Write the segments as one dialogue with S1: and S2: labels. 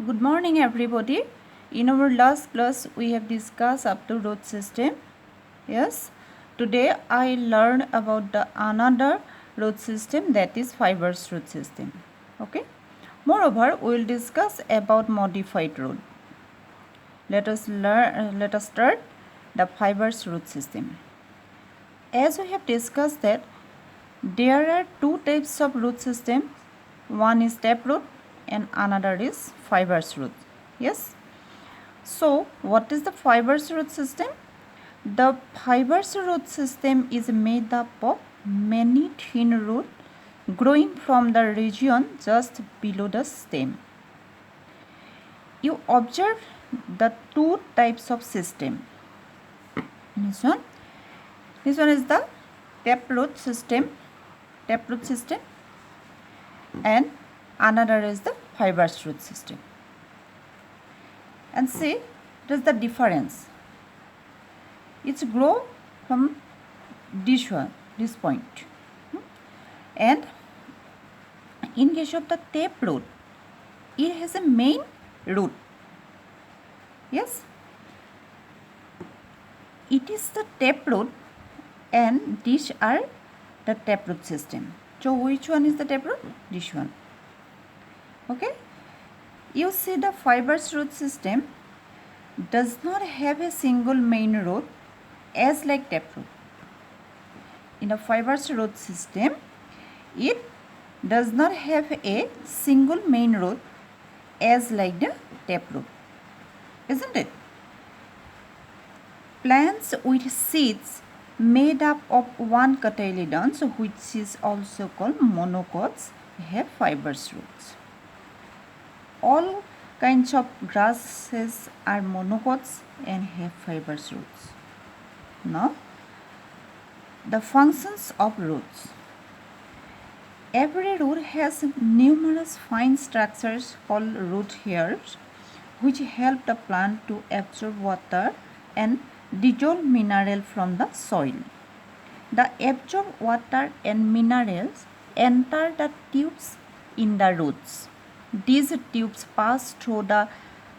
S1: Good morning everybody. In our last class we have discussed up to root system. Yes. Today I learned about the another root system, that is fibrous root system. Okay. Moreover, we will discuss about modified root. Let us start the fibrous root system. As we have discussed that there are two types of root system. One is taproot and another is fibrous root. Yes. So, what is the fibrous root system? The fibrous root system is made up of many thin roots growing from the region just below the stem. You observe the two types of system. This one is the taproot system, and another is the fibrous root system. And see, what is the difference? It's grow from this point, and in case of the taproot, it has a main root. Yes, it is the taproot, and these are the taproot system. So which one is the taproot? This one. Okay. You see, the fibrous root system does not have a single main root as like taproot. In a fibrous root system, it does not have a single main root as like the taproot, isn't it? Plants with seeds made up of one cotyledons, which is also called monocots, have fibrous roots. All kinds of grasses are monocots and have fibrous roots. Now, the functions of roots. Every root has numerous fine structures called root hairs, which help the plant to absorb water and dissolve mineral from the soil. The absorbed water and minerals enter the tubes in the roots. These tubes pass through the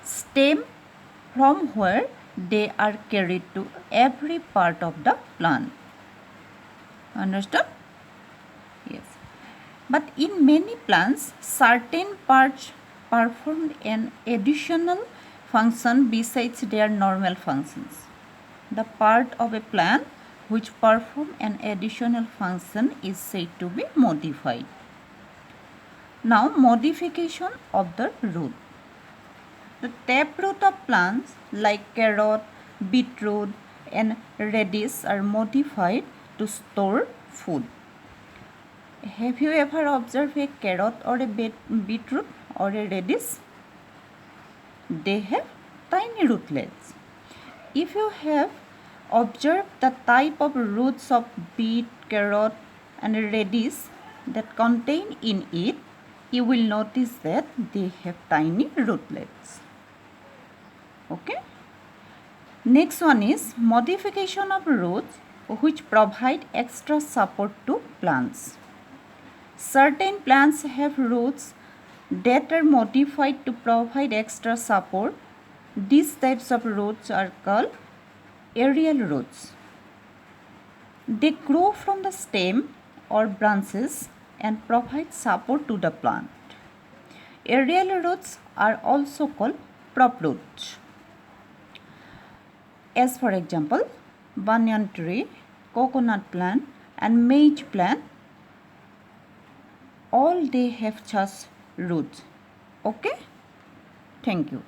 S1: stem, from where they are carried to every part of the plant. Understood? Yes. But in many plants, certain parts perform an additional function besides their normal functions. The part of a plant which perform an additional function is said to be modified. Now, modification of the root. The taproot of plants like carrot, beetroot and radish are modified to store food. Have you ever observed a carrot or a beetroot or a radish? They have tiny rootlets. If you have observed the type of roots of beet, carrot and radish that contain in it, you will notice that they have tiny rootlets. Okay. Next one is modification of roots which provide extra support to plants. Certain plants have roots that are modified to provide extra support. These types of roots are called aerial roots. They grow from the stem or branches and provide support to the plant. Aerial roots are also called prop roots. As for example, banyan tree, coconut plant and maize plant, all they have such roots. Okay? Thank you.